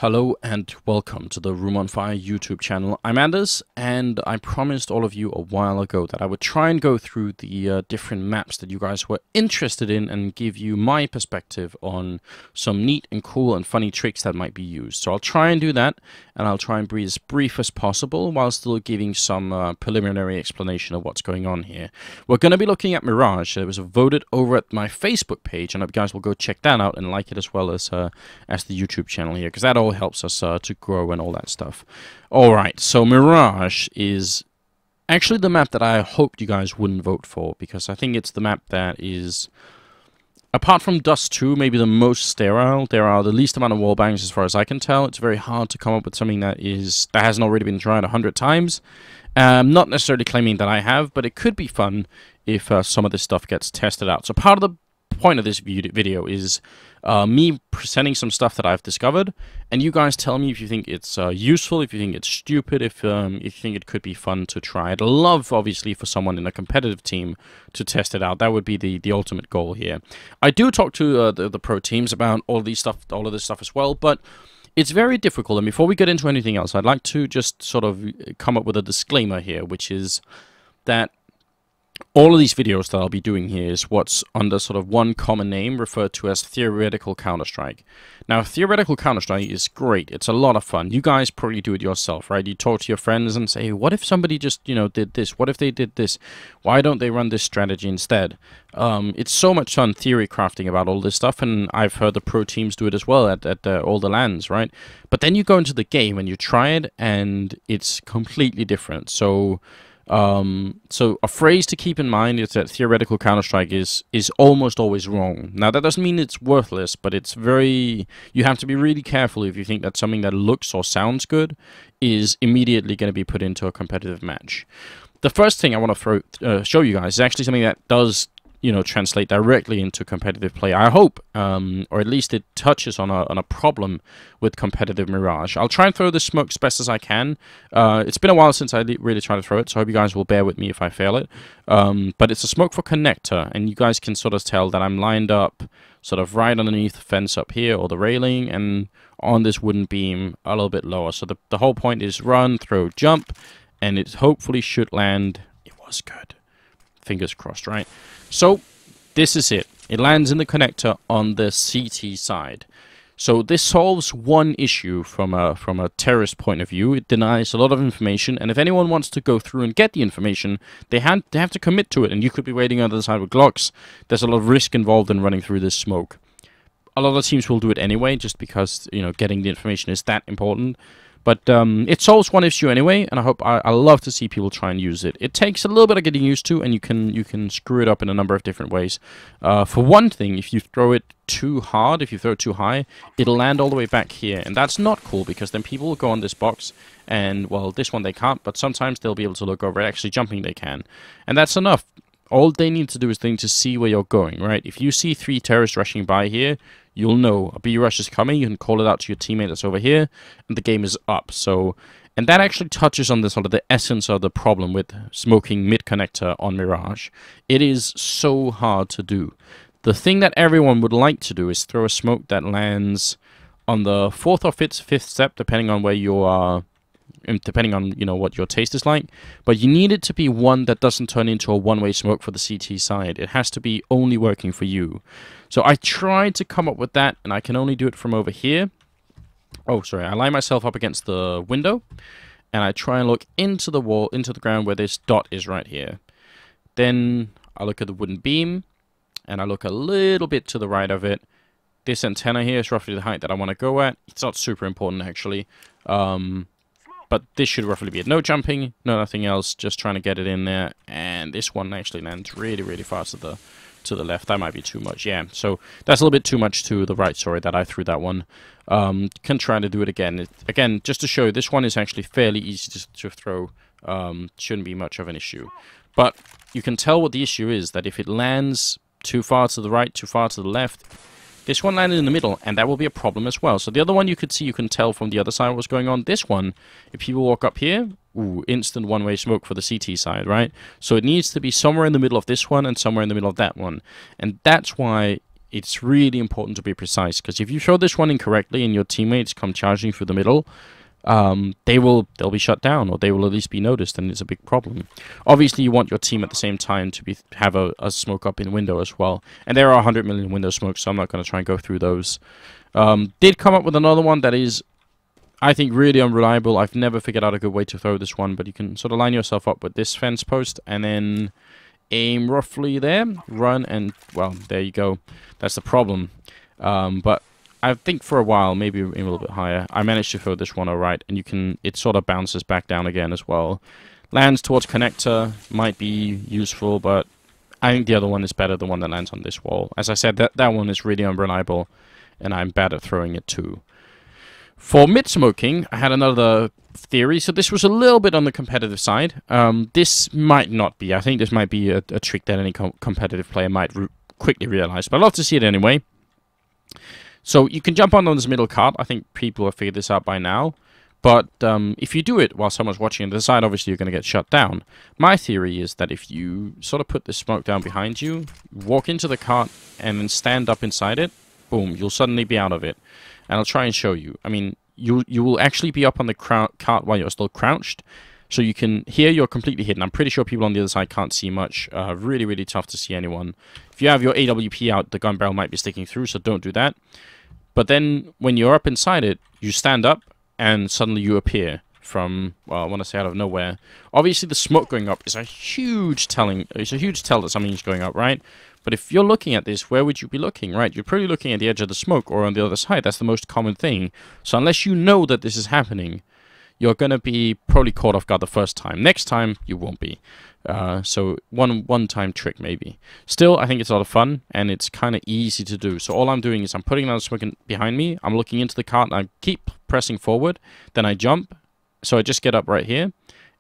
Hello and welcome to the Room on Fire YouTube channel. I'm Anders, and I promised all of you a while ago that I would try and go through the different maps that you guys were interested in and give you my perspective on some neat and cool and funny tricks that might be used. So I'll try and do that, and I'll try and be as brief as possible while still giving some preliminary explanation of what's going on here. We're going to be looking at Mirage. It was voted over at my Facebook page, and I hope you guys will go check that out and like it as well as the YouTube channel here, because that all helps us to grow and all that stuff. Alright, so Mirage is actually the map that I hoped you guys wouldn't vote for, because I think it's the map that is, apart from Dust 2, maybe the most sterile. There are the least amount of wallbangs as far as I can tell. It's very hard to come up with something that hasn't already been tried 100 times. Not necessarily claiming that I have, but it could be fun if some of this stuff gets tested out. So part of the point of this video is me presenting some stuff that I've discovered, and you guys tell me if you think it's useful, if you think it's stupid, if you think it could be fun to try. I'd love, obviously, for someone in a competitive team to test it out. That would be the ultimate goal here. I do talk to the pro teams about all of this stuff as well, but it's very difficult. And before we get into anything else, I'd like to just sort of come up with a disclaimer here, which is that all of these videos that I'll be doing here is what's under sort of one common name referred to as Theoretical Counter-Strike. Now, Theoretical Counter-Strike is great. It's a lot of fun. You guys probably do it yourself, right? You talk to your friends and say, what if somebody just, did this? What if they did this? Why don't they run this strategy instead? It's so much fun theory crafting about all this stuff, and I've heard the pro teams do it as well at all the lands, right? But then you go into the game and you try it, and it's completely different. So a phrase to keep in mind is that Theoretical Counter-Strike is almost always wrong. Now, that doesn't mean it's worthless, but you have to be really careful if you think that something that looks or sounds good is immediately going to be put into a competitive match. The first thing I want to show you guys is actually something that does translate directly into competitive play, I hope, or at least it touches on a problem with competitive Mirage. I'll try and throw the smoke as best as I can. It's been a while since I really tried to throw it, so I hope you guys will bear with me if I fail it. But it's a smoke for connector, and you guys can sort of tell that I'm lined up sort of right underneath the fence up here, or the railing, and on this wooden beam a little bit lower. So the whole point is run, throw, jump, and it hopefully should land. It was good. Fingers crossed, right? So this is it. It lands in the connector on the CT side. So this solves one issue from a terrorist point of view. It denies a lot of information, and if anyone wants to go through and get the information, they have to commit to it, and you could be waiting on the other side with Glocks. There's a lot of risk involved in running through this smoke. A lot of teams will do it anyway, just because getting the information is that important. But it solves one issue anyway, and I love to see people try and use it. It takes a little bit of getting used to, and you can screw it up in a number of different ways. For one thing, if you throw it too hard, if you throw it too high, it'll land all the way back here, and that's not cool, because then people will go on this box, and, well, this one they can't, but sometimes they'll be able to look over it. Actually, jumping they can, and that's enough. All they need to do is to see where you're going, right? If you see 3 terrorists rushing by here, you'll know a B rush is coming. You can call it out to your teammate that's over here, and the game is up. So, and that actually touches on the essence of the problem with smoking mid-connector on Mirage. It is so hard to do. The thing that everyone would like to do is throw a smoke that lands on the 4th or 5th step, depending on where you are, and depending on what your taste is like. But you need it to be one that doesn't turn into a one-way smoke for the CT side. It has to be only working for you. So I tried to come up with that, and I can only do it from over here. Oh, sorry. I line myself up against the window, and I try and look into the wall, into the ground where this dot is right here. Then I look at the wooden beam, and I look a little bit to the right of it. This antenna here is roughly the height that I want to go at. It's not super important, actually. But this should roughly be it. No jumping, no nothing else, just trying to get it in there. And this one actually lands really, really fast to the left. That might be too much, yeah. So that's a little bit too much to the right, sorry, that I threw that one. Can try to do it again. Again, just to show you, this one is actually fairly easy to throw. Shouldn't be much of an issue. But you can tell what the issue is, that if it lands too far to the right, too far to the left, this one landed in the middle, and that will be a problem as well. So the other one you can tell from the other side what's going on. This one, if people walk up here, ooh, instant one-way smoke for the CT side, right? So it needs to be somewhere in the middle of this one and somewhere in the middle of that one. And that's why it's really important to be precise, because if you throw this one incorrectly and your teammates come charging through the middle, they'll be shut down, or they will at least be noticed, and it's a big problem. Obviously, you want your team at the same time to have a smoke up in window as well. And there are 100 million window smokes, so I'm not going to try and go through those. Did come up with another one that is, I think, really unreliable. I've never figured out a good way to throw this one, but you can sort of line yourself up with this fence post and then aim roughly there, run, and, well, there you go. That's the problem. But I think for a while, maybe aim a little bit higher, I managed to throw this one alright, and it sort of bounces back down again as well. Lands towards connector might be useful, but I think the other one is better, the one that lands on this wall. As I said, that one is really unreliable, and I'm bad at throwing it too. For mid-smoking, I had another theory, so this was a little bit on the competitive side. This might not be. I think this might be a trick that any competitive player might quickly realize, but I'd love to see it anyway. So you can jump on this middle cart. I think people have figured this out by now. But if you do it while someone's watching on the side, obviously you're going to get shut down. My theory is that if you sort of put this smoke down behind you, walk into the cart, and then stand up inside it, boom, you'll suddenly be out of it. And I'll try and show you. I mean, you will actually be up on the cart while you're still crouched. So you can, here you're completely hidden. I'm pretty sure people on the other side can't see much. Really, really tough to see anyone. If you have your AWP out, the gun barrel might be sticking through, so don't do that. But then, when you're up inside it, you stand up, and suddenly you appear from, well, I want to say out of nowhere. Obviously, the smoke going up is a huge tell that something's going up, right? But if you're looking at this, where would you be looking, right? You're probably looking at the edge of the smoke, or on the other side. That's the most common thing. So unless you know that this is happening, you're going to be probably caught off guard the first time. Next time, you won't be. So one-time trick, maybe. Still, I think it's a lot of fun, and it's kind of easy to do. So all I'm doing is I'm putting down the smoke behind me, I'm looking into the cart, and I keep pressing forward, then I jump, so I just get up right here,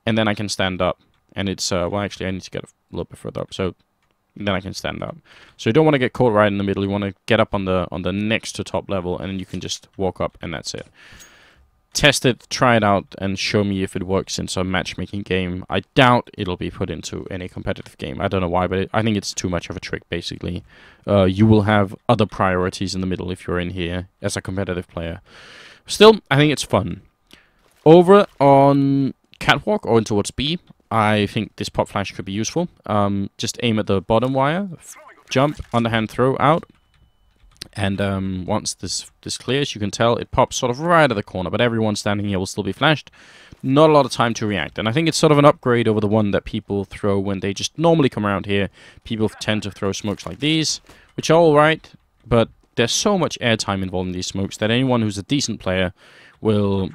and then I can stand up. And it's, well, actually, I need to get a little bit further up, so then I can stand up. So you don't want to get caught right in the middle, you want to get up on the next to top level, and then you can just walk up, and that's it. Test it, try it out, and show me if it works in some matchmaking game. I doubt it'll be put into any competitive game. I don't know why, but I think it's too much of a trick, basically. You will have other priorities in the middle if you're in here as a competitive player. Still, I think it's fun. Over on Catwalk, or towards B, I think this pop flash could be useful. Just aim at the bottom wire, jump, underhand throw, out. And once this clears, you can tell it pops sort of right at the corner, but everyone standing here will still be flashed. Not a lot of time to react, and I think it's sort of an upgrade over the one that people throw when they just normally come around here. People tend to throw smokes like these, which are alright, but there's so much airtime involved in these smokes that anyone who's a decent player will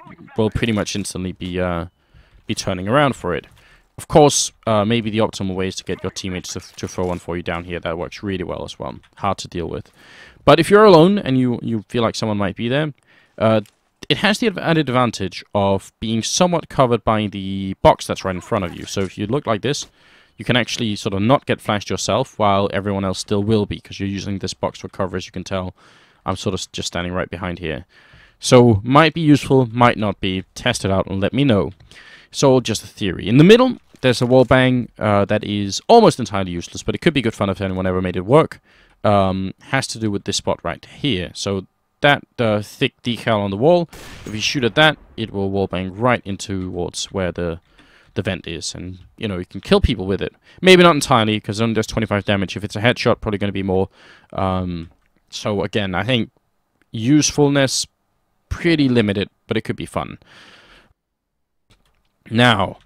pretty much instantly be turning around for it. Of course, maybe the optimal way is to get your teammates to throw one for you down here. That works really well as well. Hard to deal with. But if you're alone and you feel like someone might be there, it has the added advantage of being somewhat covered by the box that's right in front of you. So if you look like this, you can actually sort of not get flashed yourself while everyone else still will be, because you're using this box for cover. As you can tell, I'm sort of just standing right behind here. So might be useful, might not be. Test it out and let me know. So just a theory. In the middle, there's a wall bang that is almost entirely useless, but it could be good fun if anyone ever made it work. Has to do with this spot right here. So that thick decal on the wall, if you shoot at that, it will wall bang right into towards where the vent is, and you know, you can kill people with it. Maybe not entirely, because only does 25 damage. If it's a headshot, probably going to be more. So again, I think usefulness pretty limited, but it could be fun. Now,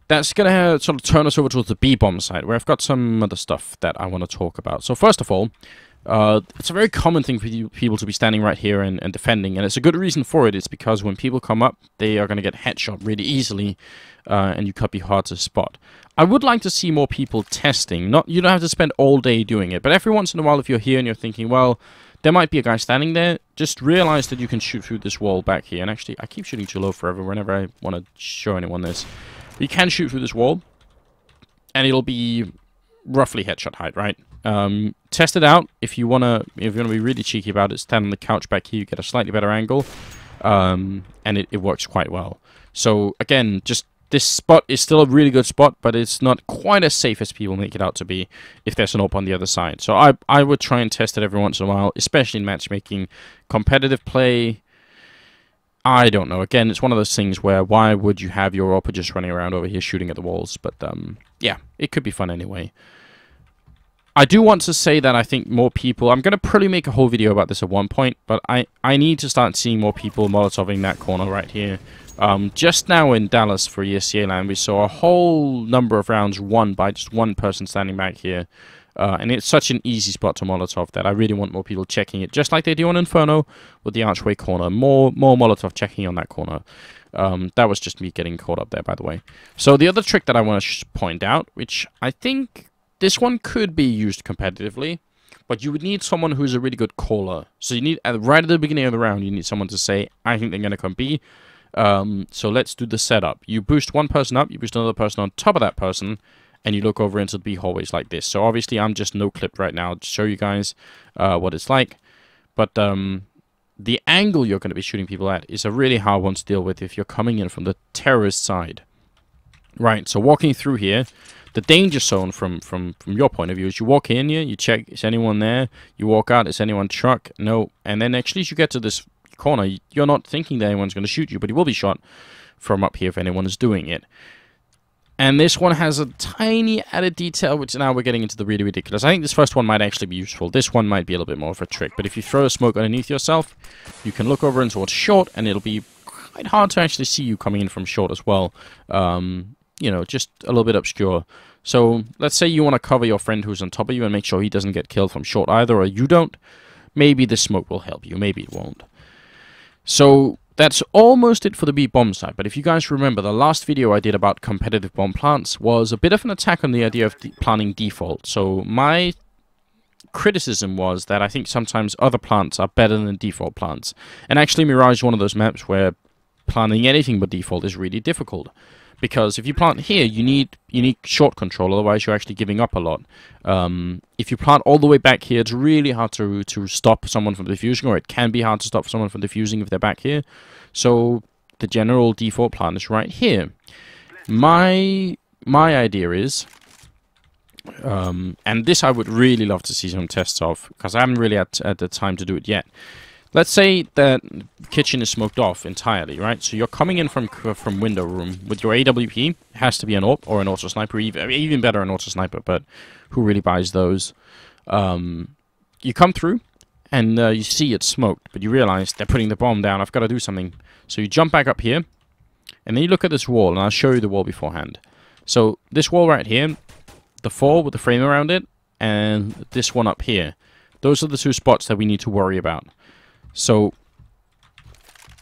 that's going to sort of turn us over towards the B-bomb side, where I've got some other stuff that I want to talk about. So first of all, it's a very common thing for people to be standing right here and defending, and it's a good reason for it. It's because when people come up, they are going to get headshot really easily, and you could be hard to spot. I would like to see more people testing. You don't have to spend all day doing it, but every once in a while, if you're here and you're thinking, well, there might be a guy standing there, just realize that you can shoot through this wall back here. And actually, I keep shooting too low forever whenever I want to show anyone this. You can shoot through this wall, and it'll be roughly headshot height, right? Test it out. If you wanna be really cheeky about it, stand on the couch back here. You get a slightly better angle, and it works quite well. So again, just this spot is still a really good spot, but it's not quite as safe as people make it out to be if there's an AWP on the other side. So I would try and test it every once in a while, especially in matchmaking. Competitive play, I don't know. Again, it's one of those things where why would you have your AWP just running around over here shooting at the walls? But yeah, it could be fun anyway. I do want to say that I think more people... I'm going to probably make a whole video about this at one point, but I need to start seeing more people Molotoving that corner right here. Just now in Dallas for ESCA LAN, we saw a whole number of rounds won by just one person standing back here. And it's such an easy spot to Molotov that I really want more people checking it, just like they do on Inferno with the archway corner. More Molotov checking on that corner. That was just me getting caught up there, by the way. So the other trick that I want to point out, which I think this one could be used competitively, but you would need someone who's a really good caller. So you need, right at the beginning of the round, you need someone to say, I think they're going to come B. So let's do the setup. You boost one person up, you boost another person on top of that person, and you look over into the B hallways like this. So obviously I'm just no-clipped right now to show you guys what it's like. But the angle you're going to be shooting people at is a really hard one to deal with if you're coming in from the terrorist side. Right, so walking through here, the danger zone from your point of view is you walk in here, you check, is anyone there? You walk out, is anyone truck? No. And then actually as you get to this corner, you're not thinking that anyone's going to shoot you, but you will be shot from up here if anyone is doing it. And this one has a tiny added detail, which now we're getting into the really ridiculous. I think this first one might actually be useful. This one might be a little bit more of a trick. But if you throw a smoke underneath yourself, you can look over in towards short, and it'll be quite hard to actually see you coming in from short as well. You know, just a little bit obscure. So let's say you want to cover your friend who's on top of you and make sure he doesn't get killed from short either, or you don't. Maybe this smoke will help you. Maybe it won't. So that's almost it for the B bomb side, but if you guys remember, the last video I did about competitive bomb plants was a bit of an attack on the idea of planting default. So my criticism was that I think sometimes other plants are better than default plants. And actually Mirage is one of those maps where planting anything but default is really difficult. Because if you plant here, you need short control, otherwise you're actually giving up a lot. If you plant all the way back here, it's really hard to stop someone from defusing, or it can be hard to stop someone from defusing if they're back here. So the general default plant is right here. My idea is, and this I would really love to see some tests of, because I haven't really had the time to do it yet. Let's say that kitchen is smoked off entirely, right? So you're coming in from window room with your AWP. It has to be an AWP or an auto sniper, even better an auto sniper, but who really buys those? You come through and you see it's smoked, but you realize they're putting the bomb down. I've got to do something. So you jump back up here, and then you look at this wall, and I'll show you the wall beforehand. So this wall right here, the 4 with the frame around it, and this one up here. Those are the 2 spots that we need to worry about. So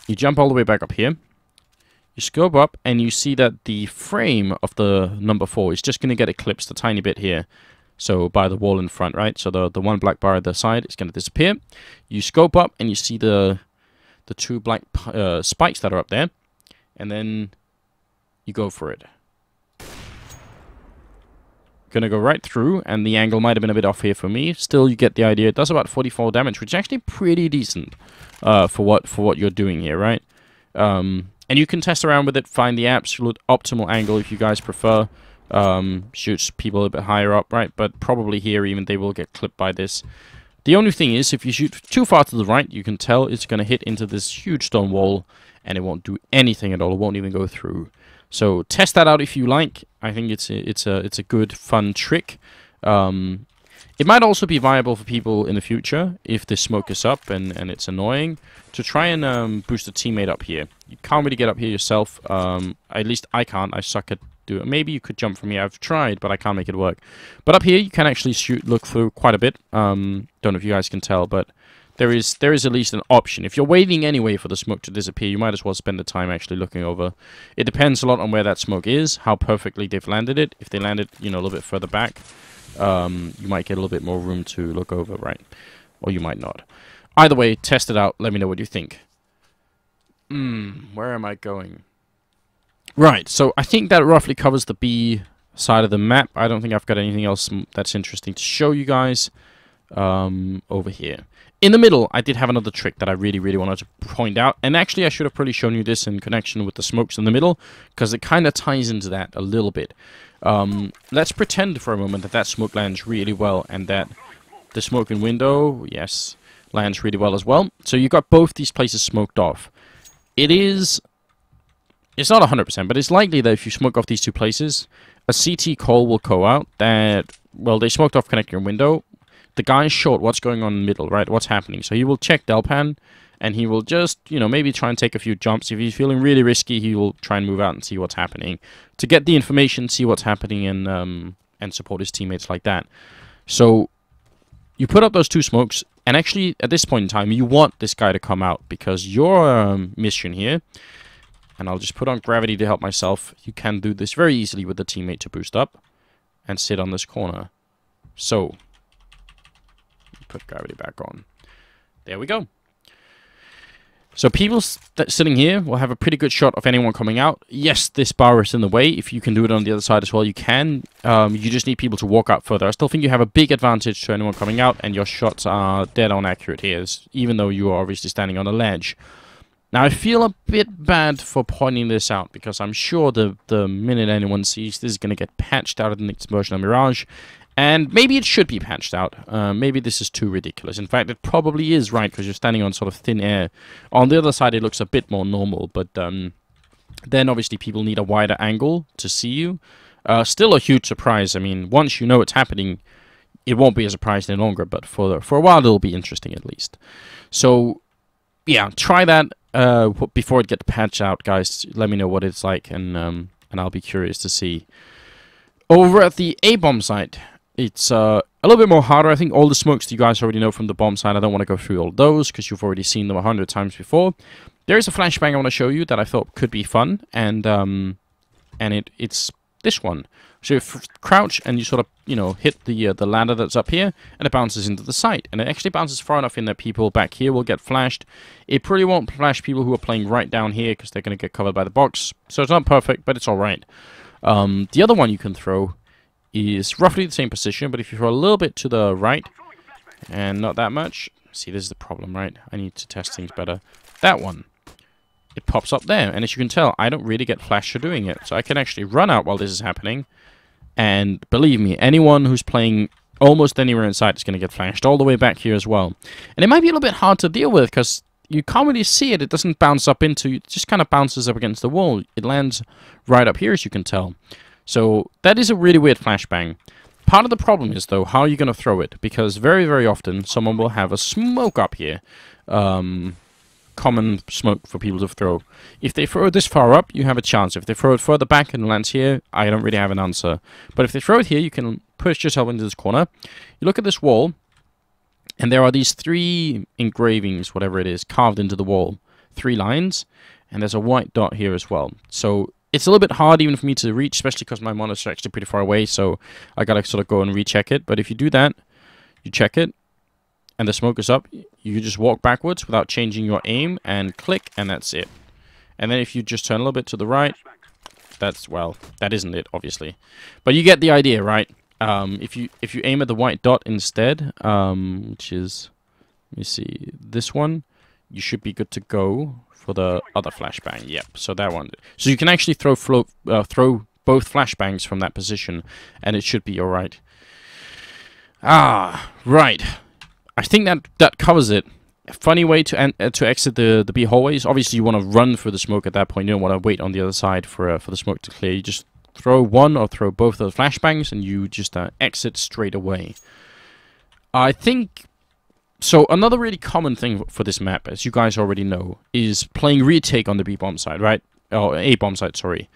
you jump all the way back up here, you scope up, and you see that the frame of the number 4 is just going to get eclipsed a tiny bit here. So by the wall in front, right? So the one black bar at the side is going to disappear. You scope up, and you see the 2 black spikes that are up there, and then you go for it. Gonna go right through, and the angle might have been a bit off here for me. Still, you get the idea. It does about 44 damage, which is actually pretty decent for what you're doing here, right? And you can test around with it, find the absolute optimal angle if you guys prefer. Shoots people a bit higher up, right? But probably here even they will get clipped by this. The only thing is, if you shoot too far to the right, you can tell it's gonna hit into this huge stone wall, and it won't do anything at all. It won't even go through. So test that out if you like. I think it's a good fun trick. It might also be viable for people in the future if the smoke is up and it's annoying to try and boost a teammate up here. You can't really get up here yourself. At least I can't. I suck at doing it. Maybe you could jump from here. I've tried, but I can't make it work. But up here you can actually look through quite a bit. Don't know if you guys can tell, but there is at least an option. If you're waiting anyway for the smoke to disappear, you might as well spend the time actually looking over. It depends a lot on where that smoke is, how perfectly they've landed it. If they landed, you know, a little bit further back, you might get a little bit more room to look over, right? Or you might not. Either way, test it out. Let me know what you think. Where am I going? Right, so I think that roughly covers the B side of the map. I don't think I've got anything else that's interesting to show you guys over here. In the middle, I did have another trick that I really, really wanted to point out. And actually, I should have probably shown you this in connection with the smokes in the middle, because it kind of ties into that a little bit. Let's pretend for a moment that that smoke lands really well, and that the smoke in window, yes, lands really well as well. So you got both these places smoked off. It's not 100%, but it's likely that if you smoke off these two places, a CT call will go out that, well, they smoked off connector and window. The guy's short what's going on in the middle, right? What's happening. So he will check Delpan, and he will just, you know, maybe try and take a few jumps. If he's feeling really risky, he will try and move out and see what's happening. To get the information, see what's happening, and support his teammates like that. So you put up those two smokes, and actually, at this point in time, you want this guy to come out, because your mission here, and I'll just put on gravity to help myself, you can do this very easily with the teammate to boost up, and sit on this corner. So put gravity back on. There we go. So people sitting here will have a pretty good shot of anyone coming out. Yes, this bar is in the way. If you can do it on the other side as well, you can. You just need people to walk out further. I still think you have a big advantage to anyone coming out, and your shots are dead on accurate here, even though you are obviously standing on a ledge. Now, I feel a bit bad for pointing this out, because I'm sure the minute anyone sees this is going to get patched out of the next version of Mirage. And maybe it should be patched out. Maybe this is too ridiculous. In fact, it probably is, right, because you're standing on sort of thin air. On the other side, it looks a bit more normal, but then obviously people need a wider angle to see you. Still a huge surprise. I mean, once you know it's happening, it won't be a surprise any longer, but for a while it'll be interesting at least. So, yeah, try that before it gets patched out, guys. Let me know what it's like, and I'll be curious to see. Over at the A-bomb site, it's a little bit more harder. I think all the smokes you guys already know from the bomb side. I don't want to go through all those because you've already seen them 100 times before. There is a flashbang I want to show you that I thought could be fun, and it's this one. So you crouch and you sort of, you know, hit the ladder that's up here, and it bounces into the site. And it actually bounces far enough in that people back here will get flashed. It probably won't flash people who are playing right down here because they're going to get covered by the box. So it's not perfect, but it's all right. The other one you can throw is roughly the same position, but if you throw a little bit to the right, and not that much, see, this is the problem, right? I need to test things better. That one, it pops up there, and as you can tell, I don't really get flashed for doing it, so I can actually run out while this is happening, and believe me, anyone who's playing almost anywhere inside is going to get flashed, all the way back here as well. And it might be a little bit hard to deal with, because you can't really see it. It doesn't bounce up into, it just kind of bounces up against the wall. It lands right up here, as you can tell. So that is a really weird flashbang. Part of the problem is, though, how are you going to throw it? Because very, very often, someone will have a smoke up here. Common smoke for people to throw. If they throw it this far up, you have a chance. If they throw it further back and lands here, I don't really have an answer. But if they throw it here, you can push yourself into this corner. You look at this wall, and there are these 3 engravings, whatever it is, carved into the wall. 3 lines, and there's a white dot here as well. So it's a little bit hard even for me to reach, especially because my monitor is actually pretty far away, so I gotta sort of go and recheck it. But if you do that, you check it, and the smoke is up, you just walk backwards without changing your aim, and click, and that's it. And then if you just turn a little bit to the right, that's, well, that isn't it, obviously. But you get the idea, right? If you aim at the white dot instead, which is, let me see, this one, you should be good to go for the other flashbang. Yep, so that one. So you can actually throw both flashbangs from that position, and it should be all right. Ah, right. I think that covers it. A funny way to exit the B hallways. Obviously, you want to run through the smoke at that point. You don't want to wait on the other side for the smoke to clear. You just throw one or throw both of the flashbangs, and you just exit straight away. I think. So another really common thing for this map, as you guys already know, is playing retake on the B-bomb side, right? Oh, A-bomb side, sorry.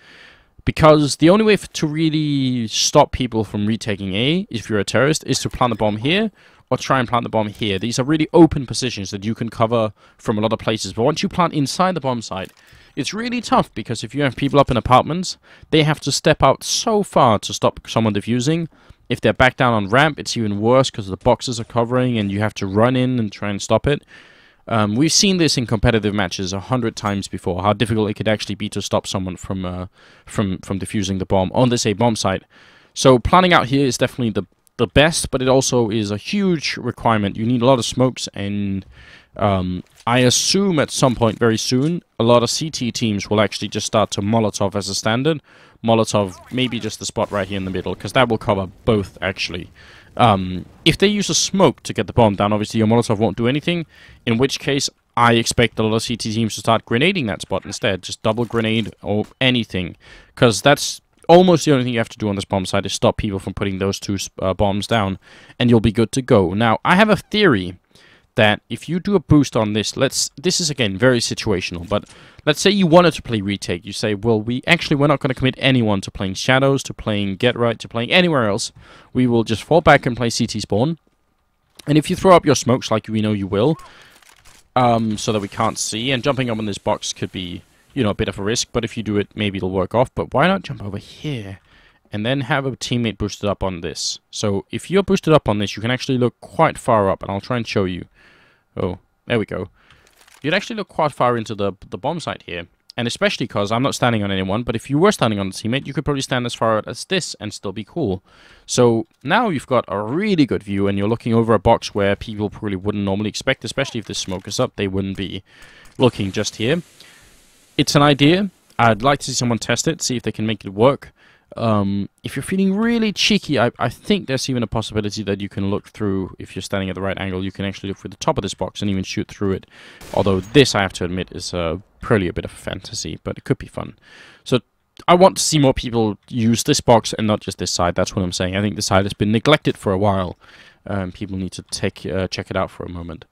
Because the only way to really stop people from retaking A, if you're a terrorist, is to plant the bomb here, or try and plant the bomb here. These are really open positions that you can cover from a lot of places. But once you plant inside the bomb site, it's really tough, because if you have people up in apartments, they have to step out so far to stop someone defusing. If they're back down on ramp, it's even worse because the boxes are covering and you have to run in and try and stop it. We've seen this in competitive matches 100 times before, how difficult it could actually be to stop someone from defusing the bomb on this A-bomb site. So planning out here is definitely the best, but it also is a huge requirement. You need a lot of smokes, and I assume at some point very soon, a lot of CT teams will actually just start to Molotov as a standard. Molotov, maybe just the spot right here in the middle, because that will cover both, actually. If they use a smoke to get the bomb down, obviously your Molotov won't do anything, in which case I expect a lot of CT teams to start grenading that spot instead. Just double grenade or anything, because that's almost the only thing you have to do on this bomb site is stop people from putting those two bombs down, and you'll be good to go. Now, I have a theory that if you do a boost on this, this is again very situational, but let's say you wanted to play retake. You say, well, we're not going to commit anyone to playing Shadows, to playing Get Right, to playing anywhere else. We will just fall back and play CT spawn. And if you throw up your smokes like we know you will, so that we can't see, and jumping up on this box could be, you know, a bit of a risk, but if you do it, maybe it'll work off. But why not jump over here and then have a teammate boosted up on this? So if you're boosted up on this, you can actually look quite far up, and I'll try and show you. Oh, there we go. You'd actually look quite far into the bomb site here. And especially because I'm not standing on anyone, but if you were standing on the teammate, you could probably stand as far out as this and still be cool. So now you've got a really good view, and you're looking over a box where people probably wouldn't normally expect, especially if the smoke is up. They wouldn't be looking just here. It's an idea. I'd like to see someone test it, see if they can make it work. If you're feeling really cheeky, I think there's even a possibility that you can look through, if you're standing at the right angle, you can actually look through the top of this box and even shoot through it. Although this, I have to admit, is probably a bit of a fantasy, but it could be fun. So I want to see more people use this box and not just this side. That's what I'm saying. I think this side has been neglected for a while. People need to check it out for a moment.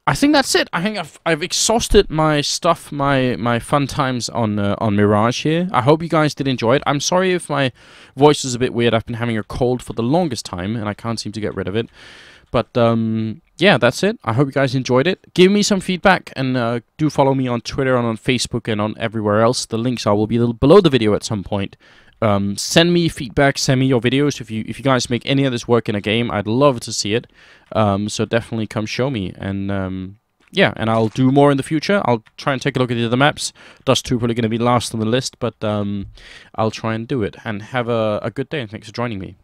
I think that's it. I think I've exhausted my stuff, my fun times on Mirage here. I hope you guys did enjoy it. I'm sorry if my voice is a bit weird. I've been having a cold for the longest time, and I can't seem to get rid of it. But yeah, that's it. I hope you guys enjoyed it. Give me some feedback, and do follow me on Twitter and on Facebook and on everywhere else. The links will be below the video at some point. Send me feedback, send me your videos. If you guys make any of this work in a game, I'd love to see it. So definitely come show me, and yeah, and I'll do more in the future. I'll try and take a look at the other maps. Dust 2 probably going to be last on the list, but I'll try and do it. And have a good day, and thanks for joining me.